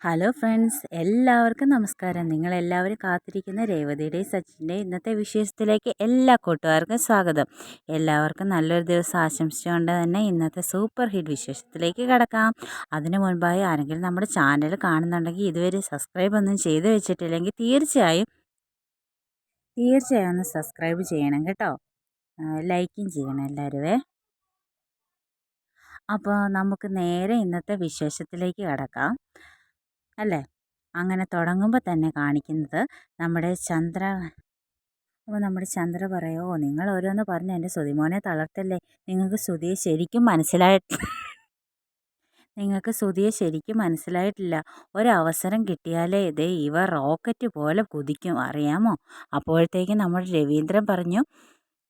Hello friends, എല്ലാവർക്കും നമസ്കാരം. നിങ്ങളെല്ലാവരും കാത്തിരിക്കുന്ന രേവതിയുടെയും സച്ചിൻ്റെയും ഇന്നത്തെ വിശേഷത്തിലേക്ക് എല്ലാ കൂട്ടുകാർക്കും സ്വാഗതം. എല്ലാവർക്കും നല്ലൊരു ദിവസം ആശംസിച്ചുകൊണ്ട് തന്നെ ഇന്നത്തെ സൂപ്പർ ഹിറ്റ് വിശേഷത്തിലേക്ക് കടക്കാം. അതിനു മുൻപായി ആരെങ്കിലും നമ്മുടെ ചാനൽ കാണുന്നുണ്ടെങ്കിൽ ഇതുവരെ സബ്സ്ക്രൈബ് ഒന്നും ചെയ്ത് വെച്ചിട്ടില്ലെങ്കിൽ തീർച്ചയായും ഒന്ന് സബ്സ്ക്രൈബ് ചെയ്യണം കേട്ടോ. ലൈക്കും ചെയ്യണം എല്ലാവരുമേ. അപ്പോൾ നമുക്ക് നേരെ ഇന്നത്തെ വിശേഷത്തിലേക്ക് കടക്കാം അല്ലേ. അങ്ങനെ തുടങ്ങുമ്പോൾ തന്നെ കാണിക്കുന്നത് നമ്മുടെ ചന്ദ്ര. അപ്പോൾ നമ്മുടെ ചന്ദ്ര പറയോ, നിങ്ങൾ ഓരോന്ന് പറഞ്ഞ് എൻ്റെ സുതിമോനെ തളർത്തല്ലേ. നിങ്ങൾക്ക് സുതിയെ ശരിക്കും മനസ്സിലായിട്ടില്ല. ഒരവസരം കിട്ടിയാലേ ഇവ റോക്കറ്റ് പോലെ കുതിക്കും, അറിയാമോ. അപ്പോഴത്തേക്കും നമ്മുടെ രവീന്ദ്രൻ പറഞ്ഞു,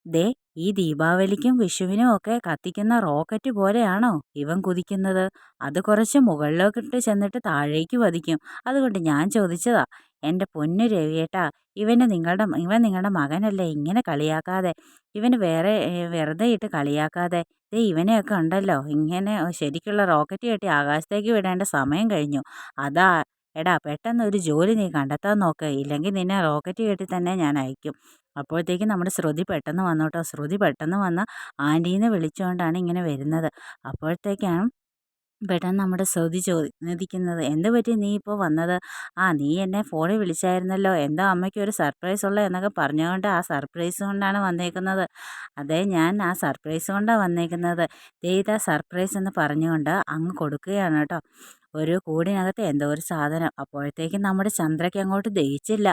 ദേ ഈ ദീപാവലിക്കും വിഷുവിനും ഒക്കെ കത്തിക്കുന്ന റോക്കറ്റ് പോലെയാണോ ഇവൻ കുതിക്കുന്നത്? അത് കുറച്ച് മുകളിലോട്ട് ചെന്നിട്ട് താഴേക്ക് പതിക്കും. അതുകൊണ്ട് ഞാൻ ചോദിച്ചതാ. എൻ്റെ പൊന്നു രവിയേട്ടാ, ഇവൻ നിങ്ങളുടെ മകനല്ലേ, ഇങ്ങനെ കളിയാക്കാതെ. ഇവന് വെറുതെ ഇട്ട് കളിയാക്കാതെ. ദേ ഇവനെയൊക്കെ ഉണ്ടല്ലോ, ഇങ്ങനെ ശരിക്കുള്ള റോക്കറ്റ് കെട്ടി ആകാശത്തേക്ക് വിടേണ്ട സമയം കഴിഞ്ഞു. അതാ എടാ, പെട്ടെന്ന് ഒരു ജോലി നീ കണ്ടെത്താൻ നോക്ക്, ഇല്ലെങ്കിൽ നിന്നെ റോക്കറ്റ് കെട്ടി തന്നെ ഞാൻ അയക്കും. അപ്പോഴത്തേക്കും നമ്മുടെ ശ്രുതി പെട്ടെന്ന് വന്നു കേട്ടോ. ശ്രുതി പെട്ടെന്ന് വന്ന് ആൻറ്റീന്ന് വിളിച്ചുകൊണ്ടാണ് ഇങ്ങനെ വരുന്നത്. അപ്പോഴത്തേക്കാണ് പെട്ടെന്ന് നമ്മുടെ ശ്രുതി ചോദിക്കുന്നത്, എന്ത് പറ്റി നീ ഇപ്പോൾ വന്നത്? നീ എന്നെ ഫോണിൽ വിളിച്ചായിരുന്നല്ലോ, എന്തോ അമ്മയ്ക്ക് ഒരു സർപ്രൈസ് ഉള്ള എന്നൊക്കെ പറഞ്ഞുകൊണ്ട് ആ സർപ്രൈസ് കൊണ്ടാണ് വന്നേക്കുന്നത്. അതെ, ഞാൻ ആ സർപ്രൈസ് കൊണ്ടാണ് വന്നേക്കുന്നത്. ദേ ഇതാ സർപ്രൈസ് എന്ന് പറഞ്ഞുകൊണ്ട് അങ്ങ് കൊടുക്കുകയാണ് കേട്ടോ. ഒരു കൂടിനകത്ത് എന്തോ ഒരു സാധനം. അപ്പോഴത്തേക്കും നമ്മുടെ ചന്ദ്രയ്ക്ക് അങ്ങോട്ട് ദഹിച്ചില്ല.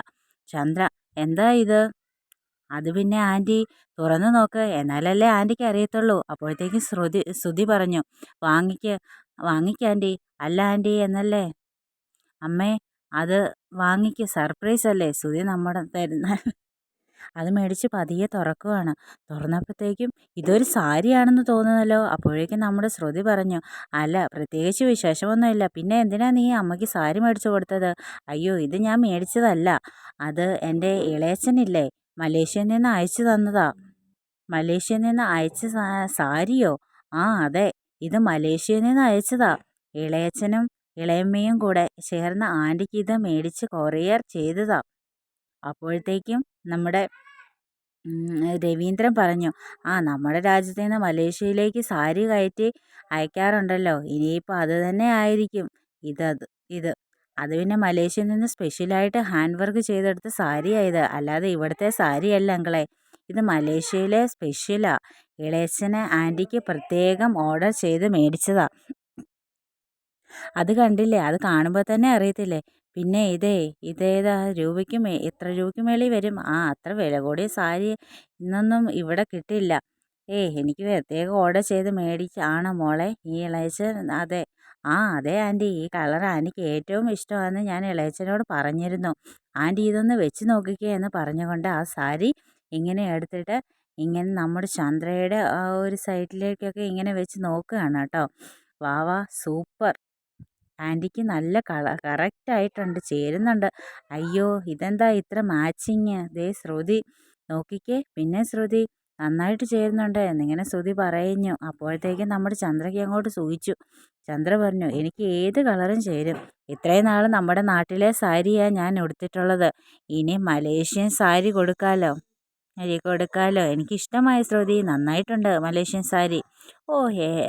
ചന്ദ്ര, എന്താ ഇത്? അത് പിന്നെ ആൻറ്റി തുറന്നു നോക്ക്, എന്നാലല്ലേ ആൻറ്റിക്ക് അറിയത്തുള്ളൂ. അപ്പോഴത്തേക്കും ശ്രുതി പറഞ്ഞു, വാങ്ങിക്ക് ആൻറ്റി. അല്ല ആൻറ്റി എന്നല്ലേ അമ്മേ, അത് വാങ്ങിക്ക്, സർപ്രൈസ് അല്ലേ. ശ്രുതി നമ്മുടെ തരുന്ന അത് മേടിച്ച് പതിയെ തുറക്കുവാണ്. തുറന്നപ്പോഴത്തേക്കും ഇതൊരു സാരിയാണെന്ന് തോന്നുന്നല്ലോ. അപ്പോഴേക്കും നമ്മുടെ ശ്രുതി പറഞ്ഞു, അല്ല, പ്രത്യേകിച്ച് വിശേഷമൊന്നുമില്ല. പിന്നെ എന്തിനാ നീ അമ്മയ്ക്ക് സാരി മേടിച്ചു കൊടുത്തത്? അയ്യോ, ഇത് ഞാൻ മേടിച്ചതല്ല. അത് എൻ്റെ ഇളയച്ചനില്ലേ, മലേഷ്യയിൽ നിന്ന് അയച്ചു തന്നതാ. മലേഷ്യയിൽ നിന്ന് അയച്ച സാരിയോ? അതെ, ഇത് മലേഷ്യയിൽ നിന്ന് അയച്ചതാ. ഇളയച്ചനും ഇളയമ്മയും കൂടെ ചേർന്ന് ആൻറ്റിക്ക് ഇത് മേടിച്ച് കൊറിയർ ചെയ്തതാ. അപ്പോഴത്തേക്കും നമ്മുടെ രവീന്ദ്രൻ പറഞ്ഞു, നമ്മുടെ രാജ്യത്ത് നിന്ന് മലേഷ്യയിലേക്ക് സാരി കയറ്റി അയക്കാറുണ്ടല്ലോ, ഇനിയിപ്പോൾ അത് തന്നെ ആയിരിക്കും ഇത്. അത് പിന്നെ മലേഷ്യയിൽ നിന്ന് സ്പെഷ്യലായിട്ട് ഹാൻഡ് വർക്ക് ചെയ്തെടുത്ത സാരിയായത്, അല്ലാതെ ഇവിടുത്തെ സാരിയല്ല അങ്കളെ. ഇത് മലേഷ്യയിലെ സ്പെഷ്യലാ. ഇളയച്ചന് ആൻറ്റിക്ക് പ്രത്യേകം ഓർഡർ ചെയ്ത് മേടിച്ചതാ. അത് കണ്ടില്ലേ, അത് കാണുമ്പോൾ തന്നെ അറിയത്തില്ലേ. പിന്നെ ഇതേതാ എത്ര രൂപയ്ക്ക് മേളിൽ വരും? അത്ര വില കൂടിയ സാരി ഇന്നൊന്നും ഇവിടെ കിട്ടില്ല. എനിക്ക് പ്രത്യേകം ഓർഡർ ചെയ്ത് മേടിച്ചാണോ മോളെ ഈ ഇളയച്ചൻ? അതെ. അതെ ആൻറ്റി, ഈ കളർ ആൻറ്റിക്ക് ഏറ്റവും ഇഷ്ടമാണെന്ന് ഞാൻ ഇളയച്ചനോട് പറഞ്ഞിരുന്നു. ആൻറ്റി ഇതൊന്ന് വെച്ച് നോക്കിക്കേ എന്ന് പറഞ്ഞുകൊണ്ട് ആ സാരി ഇങ്ങനെ എടുത്തിട്ട് ഇങ്ങനെ നമ്മുടെ ചന്ദ്രയുടെ ആ ഒരു സൈഡിലേക്കൊക്കെ ഇങ്ങനെ വെച്ച് നോക്കുകയാണ് കേട്ടോ. വാ സൂപ്പർ, ആൻറ്റിക്ക് നല്ല കറക്റ്റായിട്ടുണ്ട്, ചേരുന്നുണ്ട്. അയ്യോ, ഇതെന്താ ഇത്ര മാച്ചിങ്? ദേ ശ്രുതി നോക്കിക്കേ, പിന്നെ ശ്രുതി നന്നായിട്ട് ചേരുന്നുണ്ട് എന്നിങ്ങനെ ശ്രുതി പറഞ്ഞു. അപ്പോഴത്തേക്കും നമ്മുടെ ചന്ദ്രയ്ക്ക് അങ്ങോട്ട് സൂഹിച്ചു. ചന്ദ്ര പറഞ്ഞു, എനിക്ക് ഏത് കളറും ചേരും. ഇത്രയും നാൾ നമ്മുടെ നാട്ടിലെ സാരിയാണ് ഞാൻ ഉടുത്തിട്ടുള്ളത്. ഇനി മലേഷ്യൻ സാരി കൊടുക്കാലോ. എനിക്കിഷ്ടമായി ശ്രുതി, നന്നായിട്ടുണ്ട് മലേഷ്യൻ സാരി.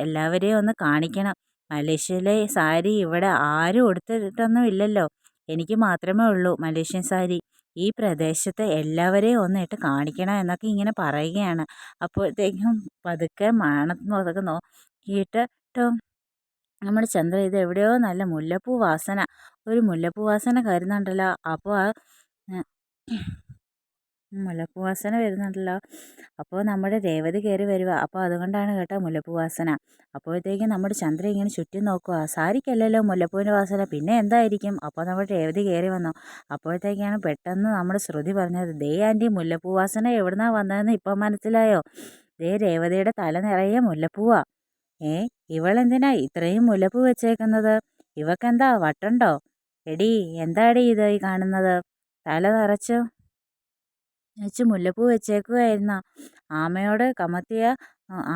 എല്ലാവരെയും ഒന്ന് കാണിക്കണം. മലേഷ്യയിലെ സാരി ഇവിടെ ആരും ഉടുത്തിട്ടൊന്നും ഇല്ലല്ലോ, എനിക്ക് മാത്രമേ ഉള്ളൂ മലേഷ്യൻ സാരി. ഈ പ്രദേശത്തെ എല്ലാവരെയും ഒന്ന് ഇട്ട് കാണിക്കണം എന്നൊക്കെ ഇങ്ങനെ പറയുകയാണ്. അപ്പോഴത്തേക്കും പതുക്കെ അതൊക്കെ നോക്കിയിട്ട് നമ്മുടെ ചന്ദ്ര, ഇത് എവിടെയോ നല്ല മുല്ലപ്പൂ വാസന, ഒരു മുല്ലപ്പൂ വാസന കരുന്നുണ്ടല്ലോ. അപ്പോൾ മുല്ലപ്പൂ വാസന വരുന്നുണ്ടല്ലോ. അപ്പോൾ നമ്മുടെ രേവതി കയറി വരുക. അപ്പോൾ അതുകൊണ്ടാണ് കേട്ടോ മുല്ലപ്പൂ വാസന. അപ്പോഴത്തേക്കും നമ്മുടെ ചന്ദ്ര ഇങ്ങനെ ചുറ്റും നോക്കുക. സാരിക്കല്ലല്ലോ മുല്ലപ്പൂവിൻ്റെ വാസന, പിന്നെ എന്തായിരിക്കും? അപ്പോൾ നമ്മുടെ രേവതി കയറി വന്നു. അപ്പോഴത്തേക്കാണ് പെട്ടെന്ന് നമ്മുടെ ശ്രുതി പറഞ്ഞത്, ദേ ആൻറ്റി, മുല്ലപ്പൂ വാസന എവിടുന്നാ വന്നതെന്ന് ഇപ്പം മനസ്സിലായോ? ദേ രേവതിയുടെ തല നിറയെ മുല്ലപ്പൂവാ. ഇവളെന്തിനാ ഇത്രയും മുല്ലപ്പൂ വെച്ചേക്കുന്നത്? ഇവക്കെന്താ വട്ടുണ്ടോ? എടീ, എന്താടി ഇത് ഈ കാണുന്നത്? തല നിറച്ചു വെച്ച് മുല്ലപ്പൂ വെച്ചേക്കുകയായിരുന്നോ? ആമയോട് കമത്തിയ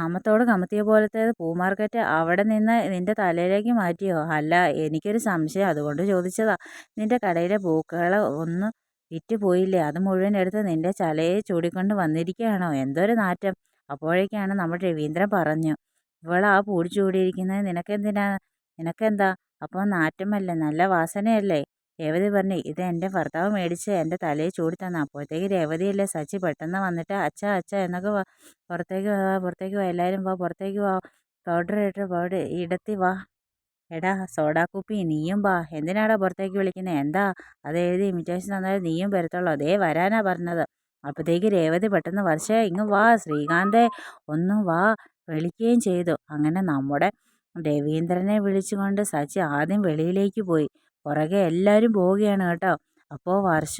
ആമത്തോട് കമത്തിയ പോലത്തേത് പൂമാർക്കറ്റ് അവിടെ നിന്ന് നിന്റെ തലയിലേക്ക് മാറ്റിയോ? അല്ല, എനിക്കൊരു സംശയം, അതുകൊണ്ട് ചോദിച്ചതാ. നിന്റെ കടയിലെ പൂക്കൾ ഒന്ന് വിറ്റ് പോയില്ലേ? അത് മുഴുവൻ എടുത്ത് നിന്റെ ചലയെ ചൂടിക്കൊണ്ട് വന്നിരിക്കുകയാണോ? എന്തൊരു നാറ്റം! അപ്പോഴേക്കാണ് നമ്മുടെ രവീന്ദ്രൻ പറഞ്ഞു, ഇവളാ പൂടി ചൂടിയിരിക്കുന്നത് നിനക്കെന്തിനാ? നിനക്കെന്താ? അപ്പോൾ നാറ്റമല്ല, നല്ല വാസനയല്ലേ? രേവതി പറഞ്ഞു, ഇത് എൻ്റെ ഭർത്താവ് മേടിച്ച് എൻ്റെ തലയിൽ ചൂടി തന്ന. അപ്പോഴത്തേക്ക് രേവതിയല്ലേ സച്ചി പെട്ടെന്ന് വന്നിട്ട് അച്ഛ അച്ഛ എന്നൊക്കെ പുറത്തേക്ക് വാ, പുറത്തേക്ക് വാ, എല്ലാവരും വാ, പുറത്തേക്ക് വാ, പൗഡർ ഇടത്തി വാ, എടാ സോഡാക്കുപ്പി നീയും വാ, എന്തിനാടാ പുറത്തേക്ക് വിളിക്കുന്നത്? എന്താ അത് എഴുതി ഇമിറ്റേഷൻ തന്നാൽ നീയും വരത്തുള്ളൂ, അതേ വരാനാ പറഞ്ഞത്. അപ്പോഴത്തേക്ക് രേവതി പെട്ടെന്ന് വർഷ ഇങ്ങ് വാ, ശ്രീകാന്തേ ഒന്ന് വാ വിളിക്കുകയും ചെയ്തു. അങ്ങനെ നമ്മുടെ രവീന്ദ്രനെ വിളിച്ചുകൊണ്ട് സച്ചി ആദ്യം വെളിയിലേക്ക് പോയി. പുറകെ എല്ലാവരും പോവുകയാണ് കേട്ടോ. അപ്പോൾ വർഷ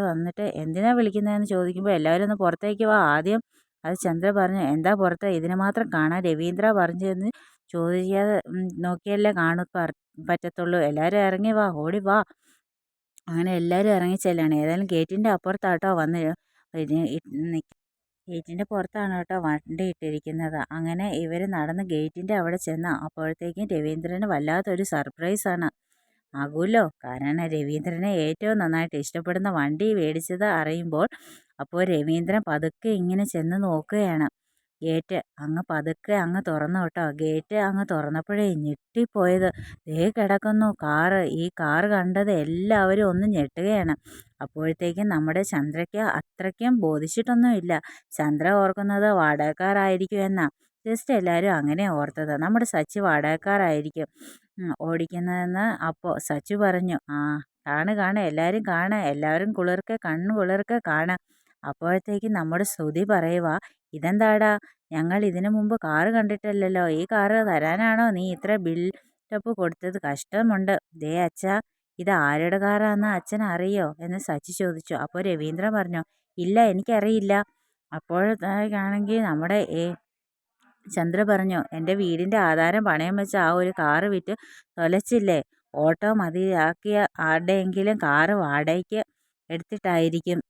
വന്നിട്ട് എന്തിനാ വിളിക്കുന്നതെന്ന് ചോദിക്കുമ്പോൾ എല്ലാവരും ഒന്ന് പുറത്തേക്ക് വാ ആദ്യം. അത് ചന്ദ്ര പറഞ്ഞു, എന്താ പുറത്ത്? ഇതിനെ മാത്രം കാണാൻ രവീന്ദ്ര പറഞ്ഞെന്ന് ചോദിക്കാതെ നോക്കിയല്ലേ പറ്റത്തുള്ളൂ. എല്ലാവരും ഇറങ്ങി വാ, ഓടി വാ. അങ്ങനെ എല്ലാവരും ഇറങ്ങി ചെല്ലാണ്. ഏതായാലും ഗേറ്റിൻ്റെ അപ്പുറത്താട്ടോ വന്ന് ഗേറ്റിൻ്റെ പുറത്താണ് കേട്ടോ വണ്ടി ഇട്ടിരിക്കുന്നത്. അങ്ങനെ ഇവർ നടന്ന് ഗേറ്റിൻ്റെ അവിടെ ചെന്ന് അപ്പോഴത്തേക്കും രവീന്ദ്രന് വല്ലാത്തൊരു സർപ്രൈസാണ് ആകുമല്ലോ. കാരണം രവീന്ദ്രനെ ഏറ്റവും നന്നായിട്ട് ഇഷ്ടപ്പെടുന്ന വണ്ടി മേടിച്ചത് അറിയുമ്പോൾ അപ്പോൾ രവീന്ദ്രൻ പതുക്കെ ഇങ്ങനെ ചെന്ന് നോക്കുകയാണ്. ഗേറ്റ് അങ്ങ് പതുക്കെ അങ്ങ് തുറന്നു കേട്ടോ. ഗേറ്റ് അങ്ങ് തുറന്നപ്പോഴേ ഞെട്ടിപ്പോയത്, ദേ കിടക്കുന്നു കാറ്. ഈ കാറ് കണ്ടത് എല്ലാവരും ഒന്ന് ഞെട്ടുകയാണ്. അപ്പോഴത്തേക്കും നമ്മുടെ ചന്ദ്രയ്ക്ക് അത്രയ്ക്കും ബോധിച്ചിട്ടൊന്നുമില്ല. ചന്ദ്ര ഓർക്കുന്നത് വാടകക്കാരായിരിക്കും എന്നാ. ജസ്റ്റ് എല്ലാവരും അങ്ങനെ ഓർത്തത്, നമ്മുടെ സച്ചി വാടകക്കാരായിരിക്കും ഓടിക്കുന്നതെന്ന്. അപ്പോൾ സച്ചു പറഞ്ഞു, ആ കാണ് എല്ലാവരും കാണ്, എല്ലാവരും കുളിർക്കെ കണ്ണ് കുളിർക്കെ കാണാം. അപ്പോഴത്തേക്കും നമ്മുടെ ശ്രുതി പറയുക, ഇതെന്താടാ, ഞങ്ങൾ ഇതിനു മുമ്പ് കാറ് കണ്ടിട്ടില്ലല്ലോ, ഈ കാറ് തരാനാണോ നീ ഇത്ര ബിൽഡപ്പ് കൊടുത്തത്? കഷ്ടമുണ്ട്. ദേ അച്ഛാ, ഇത് ആരുടെ കാറാന്ന് അച്ഛൻ അറിയോ എന്ന് സച്ചി ചോദിച്ചു. അപ്പോൾ രവീന്ദ്രൻ പറഞ്ഞു, ഇല്ല എനിക്കറിയില്ല. അപ്പോഴത്തേക്കാണെങ്കിൽ നമ്മുടെ ചന്ദ്ര പറഞ്ഞു, എൻ്റെ വീടിൻ്റെ ആധാരം പണയം വെച്ച് ആ ഒരു കാറ് വിറ്റ് തൊലച്ചില്ലേ? ഓട്ടോ മതിയാക്കിയ ആരുടെയെങ്കിലും കാറ് വാടകയ്ക്ക് എടുത്തിട്ടായിരിക്കും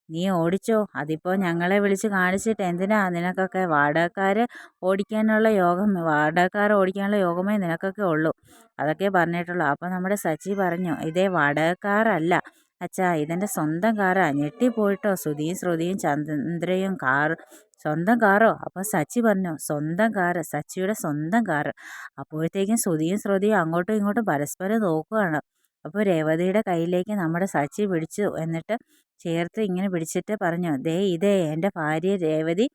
നീ ഓടിച്ചോ. അതിപ്പോൾ ഞങ്ങളെ വിളിച്ച് കാണിച്ചിട്ട് എന്തിനാ? നിനക്കൊക്കെ വാടകക്കാർ ഓടിക്കാനുള്ള യോഗമേ നിനക്കൊക്കെ ഉള്ളൂ. അതൊക്കെ പറഞ്ഞിട്ടുള്ളൂ. അപ്പോൾ നമ്മുടെ സച്ചി പറഞ്ഞു, ഇതേ വാടകക്കാരല്ല അച്ഛാ, ഇതെൻ്റെ സ്വന്തം കാറാ. ഞെട്ടിപ്പോയിട്ടോ ശ്രുതിയും ചന്ദ്രയും സ്വന്തം കാറോ? അപ്പോൾ സച്ചി പറഞ്ഞു, സ്വന്തം കാറ്, സച്ചിയുടെ സ്വന്തം കാറ്. അപ്പോഴത്തേക്കും ശ്രുതിയും അങ്ങോട്ടും ഇങ്ങോട്ടും പരസ്പരം നോക്കുകയാണ്. അപ്പോൾ രേവതിയുടെ കയ്യിലേക്ക് നമ്മുടെ സച്ചി പിടിച്ചു, എന്നിട്ട് ചേർത്ത് ഇങ്ങനെ പിടിച്ചിട്ട് പറഞ്ഞു, ഇതേ എൻ്റെ ഭാര്യ രേവതി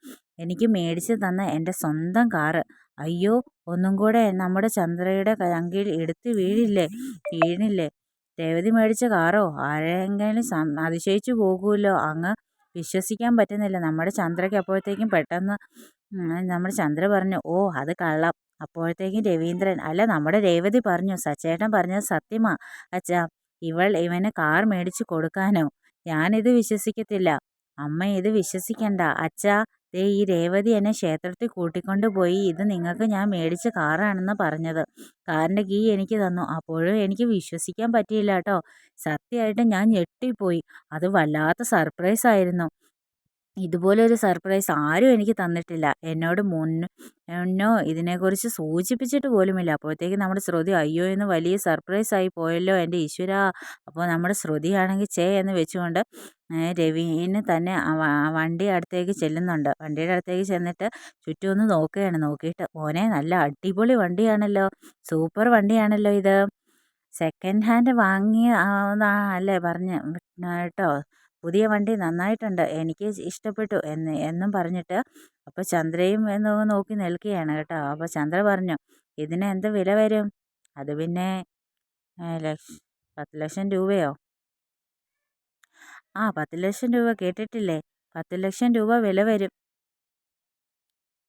എനിക്ക് മേടിച്ച് തന്ന എൻ്റെ സ്വന്തം കാറ്. അയ്യോ, ഒന്നും കൂടെ നമ്മുടെ ചന്ദ്രയുടെ ചങ്കിൽ എടുത്ത് വീണില്ലേ? രേവതി മേടിച്ച കാറോ? ആരെങ്കിലും അതിശയിച്ചു പോകുമല്ലോ. അങ്ങ് വിശ്വസിക്കാൻ പറ്റുന്നില്ല. നമ്മുടെ ചന്ദ്രയ്ക്ക് അപ്പോഴത്തേക്കും പെട്ടെന്ന് നമ്മുടെ ചന്ദ്ര പറഞ്ഞു, ഓ അത് കള്ളം. അപ്പോഴത്തേക്കും രവീന്ദ്രൻ, അല്ല നമ്മുടെ രേവതി പറഞ്ഞു, സച്ചേട്ടൻ പറഞ്ഞത് സത്യമാ അച്ഛാ, ഇവന് കാർ മേടിച്ച് കൊടുക്കാനോ? ഞാനിത് വിശ്വസിക്കത്തില്ല. അമ്മ ഇത് വിശ്വസിക്കണ്ട അച്ഛാ. ഈ രേവതി എന്നെ ക്ഷേത്രത്തിൽ കൂട്ടിക്കൊണ്ട് പോയി ഇത് നിങ്ങൾക്ക് ഞാൻ മേടിച്ച കാറാണെന്ന് പറഞ്ഞത്. കാറിൻ്റെ കീ എനിക്ക് തന്നു. അപ്പോഴും എനിക്ക് വിശ്വസിക്കാൻ പറ്റിയില്ല കേട്ടോ. സത്യമായിട്ട് ഞാൻ ഞെട്ടിപ്പോയി. അത് വല്ലാത്ത സർപ്രൈസ് ആയിരുന്നു. ഇതുപോലൊരു സർപ്രൈസ് ആരും എനിക്ക് തന്നിട്ടില്ല. എന്നോട് മുന്നോ ഇതിനെക്കുറിച്ച് സൂചിപ്പിച്ചിട്ട് പോലുമില്ല. അപ്പോഴത്തേക്കും നമ്മുടെ ശ്രുതി, അയ്യോ എന്ന് വലിയ സർപ്രൈസായി പോയല്ലോ എൻ്റെ ഈശ്വരാ. അപ്പോൾ നമ്മുടെ ശ്രുതിയാണെങ്കിൽ എന്ന് വെച്ചുകൊണ്ട് രവീന് തന്നെ വണ്ടി അടുത്തേക്ക് ചെല്ലുന്നുണ്ട്. വണ്ടിയുടെ അടുത്തേക്ക് ചെന്നിട്ട് ചുറ്റും ഒന്ന് നോക്കുകയാണ്. നോക്കിയിട്ട്, മോനെ നല്ല അടിപൊളി വണ്ടിയാണല്ലോ, സൂപ്പർ വണ്ടിയാണല്ലോ ഇത്. സെക്കൻഡ് ഹാൻഡ് വാങ്ങിയ അല്ലേ പറഞ്ഞ് കേട്ടോ. പുതിയ വണ്ടി നന്നായിട്ടുണ്ട്, എനിക്ക് ഇഷ്ടപ്പെട്ടു എന്നും പറഞ്ഞിട്ട് അപ്പോൾ ചന്ദ്രയും നോക്കി നിൽക്കുകയാണ് കേട്ടോ. അപ്പോൾ ചന്ദ്ര പറഞ്ഞു, ഇതിന് എന്ത് വില വരും? അത് പിന്നെ 10 ലക്ഷം രൂപയോ? 10 ലക്ഷം രൂപ കേട്ടിട്ടില്ലേ? 10 ലക്ഷം രൂപ വില വരും.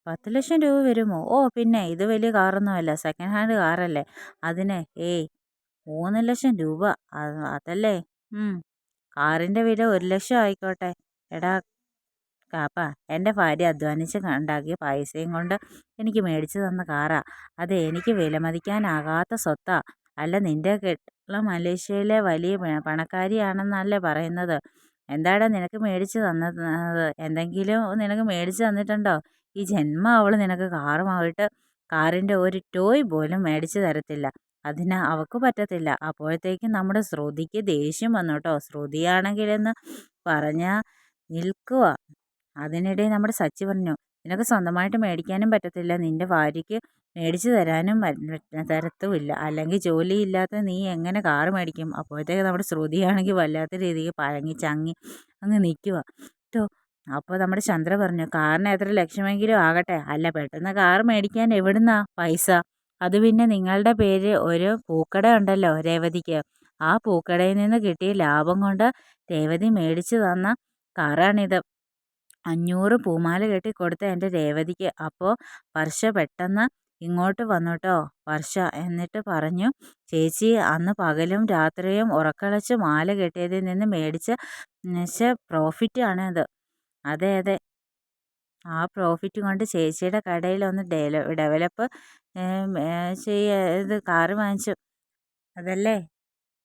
10 ലക്ഷം രൂപ വരുമോ? ഓ പിന്നെ, ഇത് വലിയ കാറൊന്നുമല്ല, സെക്കൻഡ് ഹാൻഡ് കാറല്ലേ. അതിന് 3 ലക്ഷം രൂപ അതല്ലേ? കാറിൻ്റെ വില 1 ലക്ഷം ആയിക്കോട്ടെ. എടാ കാപ്പ, എൻ്റെ ഭാര്യ അധ്വാനിച്ച് ഉണ്ടാക്കിയ പൈസയും കൊണ്ട് എനിക്ക് മേടിച്ചു തന്ന കാറാ. അത് എനിക്ക് വിലമതിക്കാനാകാത്ത സ്വത്താ. അല്ല, നിൻ്റെ കെട്ടുള്ള മലേഷ്യയിലെ വലിയ പണക്കാരിയാണെന്നല്ലേ പറയുന്നത്? എന്താടാ നിനക്ക് മേടിച്ച് തന്നത്? എന്തെങ്കിലും നിനക്ക് മേടിച്ച് തന്നിട്ടുണ്ടോ? ഈ ജന്മം അവൾ നിനക്ക് കാറുമായിട്ട് കാറിൻ്റെ ഒരു ടോയ് പോലും മേടിച്ച് തരത്തില്ല. അതിന് അവൾക്ക് പറ്റത്തില്ല. അപ്പോഴത്തേക്കും നമ്മുടെ ശ്രുതിക്ക് ദേഷ്യം വന്നു കേട്ടോ. ശ്രുതിയാണെങ്കിലെന്ന് പറഞ്ഞാൽ നിൽക്കുക. അതിനിടെ നമ്മുടെ സച്ചി പറഞ്ഞു, നിനക്ക് സ്വന്തമായിട്ട് മേടിക്കാനും പറ്റത്തില്ല, നിന്റെ ഭാര്യയ്ക്ക് മേടിച്ചു തരാനും തരത്തുമില്ല. അല്ലെങ്കിൽ ജോലിയില്ലാത്ത നീ എങ്ങനെ കാറ് മേടിക്കും? അപ്പോഴത്തേക്ക് നമ്മുടെ ശ്രുതിയാണെങ്കിൽ വല്ലാത്ത രീതിക്ക് പഴങ്ങി ചങ്ങി അങ്ങ് നിൽക്കുക കേട്ടോ. അപ്പോൾ നമ്മുടെ ചന്ദ്ര പറഞ്ഞു, കാറിന് എത്ര ലക്ഷമെങ്കിലും ആകട്ടെ, അല്ല പെട്ടെന്ന് കാറ് മേടിക്കാൻ എവിടുന്നാ പൈസ? അത് പിന്നെ നിങ്ങളുടെ പേര് ഒരു പൂക്കട ഉണ്ടല്ലോ രേവതിക്ക്, ആ പൂക്കടയിൽ നിന്ന് കിട്ടിയ ലാഭം കൊണ്ട് രേവതി മേടിച്ചു തന്ന കാറാണിത്. 500 പൂമാല കെട്ടി കൊടുത്ത എൻ്റെ രേവതിക്ക്. അപ്പോൾ വർഷ പെട്ടെന്ന് ഇങ്ങോട്ട് വന്നു കേട്ടോ വർഷ. എന്നിട്ട് പറഞ്ഞു, ചേച്ചി അന്ന് പകലും രാത്രിയും ഉറക്കളച്ച് മാല കെട്ടിയതിൽ നിന്ന് മേടിച്ച പ്രോഫിറ്റ് ആണ് ഇത്. അതെ അതെ, ആ പ്രോഫിറ്റ് കൊണ്ട് ചേച്ചിയുടെ കടയിൽ ഒന്ന് ഡെവലപ്പ് ഇത് കാറ് വാങ്ങിച്ചു. അതല്ലേ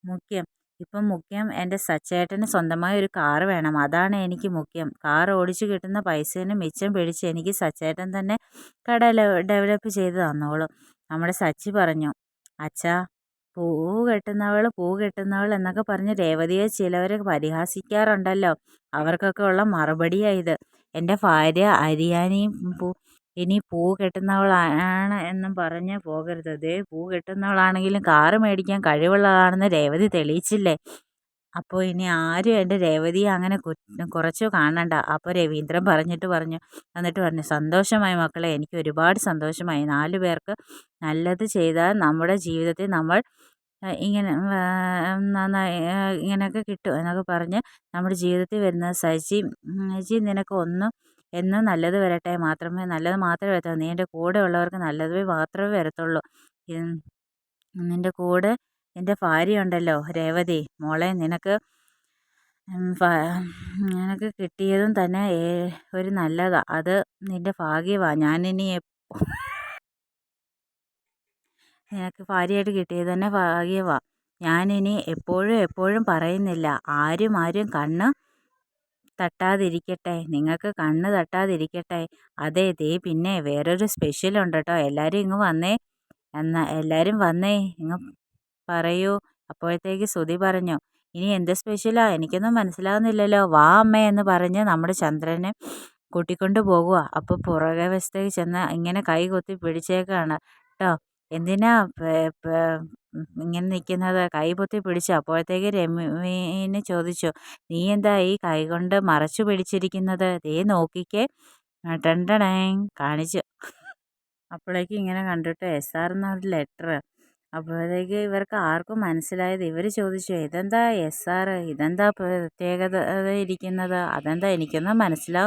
മുഖ്യം. ഇപ്പം മുഖ്യം എൻ്റെ സച്ചേട്ടന് സ്വന്തമായി ഒരു കാറ് വേണം. അതാണ് എനിക്ക് മുഖ്യം. കാർ ഓടിച്ച് കിട്ടുന്ന പൈസേനെ മിച്ചം പിടിച്ച് എനിക്ക് സച്ചേട്ടൻ തന്നെ കട ഡെവലപ്പ് ചെയ്ത് തന്നോളും. നമ്മുടെ സച്ചി പറഞ്ഞു, അച്ഛാ പൂ പൂ കെട്ടുന്നവൾ എന്നൊക്കെ പറഞ്ഞ് രേവതിയെ ചിലവർ പരിഹാസിക്കാറുണ്ടല്ലോ. അവർക്കൊക്കെ ഉള്ള മറുപടിയായത്. എൻ്റെ ഭാര്യ അരിയാനിയും ഇനി പൂ കെട്ടുന്നവളാണ് എന്നും പറഞ്ഞ് പോകരുത്. ദേ പൂ കെട്ടുന്നവളാണെങ്കിലും കാറ് മേടിക്കാൻ കഴിവുള്ളതാണെന്ന് രേവതി തെളിയിച്ചില്ലേ. അപ്പോൾ ഇനി ആരും എൻ്റെ രേവതിയെ അങ്ങനെ കുറച്ചു കാണണ്ട. അപ്പോൾ രവീന്ദ്രൻ എന്നിട്ട് പറഞ്ഞു, സന്തോഷമായി മക്കളെ, എനിക്ക് ഒരുപാട് സന്തോഷമായി. 4 പേർക്ക് നല്ലത് ചെയ്താൽ നമ്മുടെ ജീവിതത്തിൽ നമ്മൾ ഇങ്ങനെ നന്നായി ഇങ്ങനെയൊക്കെ കിട്ടും എന്നൊക്കെ പറഞ്ഞ് നമ്മുടെ ജീവിതത്തിൽ വരുന്ന ചേച്ചി നിനക്ക് എന്നും നല്ലത് വരട്ടെ, നല്ലത് മാത്രമേ വരത്തുള്ളൂ. നീ എൻ്റെ കൂടെ ഉള്ളവർക്ക് നല്ലത് മാത്രമേ വരത്തുള്ളൂ. നിൻ്റെ കൂടെ നിൻ്റെ ഭാര്യ ഉണ്ടല്ലോ രേവതി, മോളെ നിനക്ക് കിട്ടിയതും തന്നെ ഒരു നല്ലതാ. അത് നിൻ്റെ ഭാഗ്യവാ. നിനക്ക് ഭാര്യയായിട്ട് കിട്ടിയത് തന്നെ ഭാഗ്യവാ. ഞാനിനി എപ്പോഴും പറയുന്നില്ല, ആരും കണ്ണ് തട്ടാതിരിക്കട്ടെ, നിങ്ങൾക്ക് കണ്ണ് തട്ടാതിരിക്കട്ടെ. അതെ ദേ പിന്നെ വേറൊരു സ്പെഷ്യലുണ്ട് കേട്ടോ, എല്ലാവരും വന്നേ ഇങ്ങ് പറയൂ. അപ്പോഴത്തേക്ക് ശ്രുതി പറഞ്ഞു, ഇനി എന്ത് സ്പെഷ്യലാ? എനിക്കൊന്നും മനസ്സിലാകുന്നില്ലല്ലോ. വാ അമ്മേ എന്ന് പറഞ്ഞ് നമ്മുടെ ചന്ദ്രനെ കൂട്ടിക്കൊണ്ട് പോകുക. അപ്പോൾ പുറകെ വശത്തേക്ക് ചെന്ന് ഇങ്ങനെ കൈ കുത്തി പിടിച്ചേക്കാണ് കേട്ടോ. എന്തിനാ ഇങ്ങനെ നിൽക്കുന്നത്? കൈ പൊത്തി പിടിച്ചു. അപ്പോഴത്തേക്ക് രമീന് ചോദിച്ചു, നീ എന്താ ഈ കൈ കൊണ്ട് മറച്ചു പിടിച്ചിരിക്കുന്നത്? ദേ നോക്കിക്കേ. ടണ്ടടേ കാണിച്ചു. അപ്പോഴേക്കും ഇങ്ങനെ കണ്ടിട്ട് SR എന്നൊരു ലെറ്റർ. അപ്പോഴത്തേക്ക് ഇവർക്ക് ആർക്കും മനസ്സിലായത്. ഇവർ ചോദിച്ചു, ഇതെന്താ SR, ഇതെന്താ പ്രത്യേകത ഇരിക്കുന്നത്? അതെന്താ എനിക്കൊന്നും മനസ്സിലാവും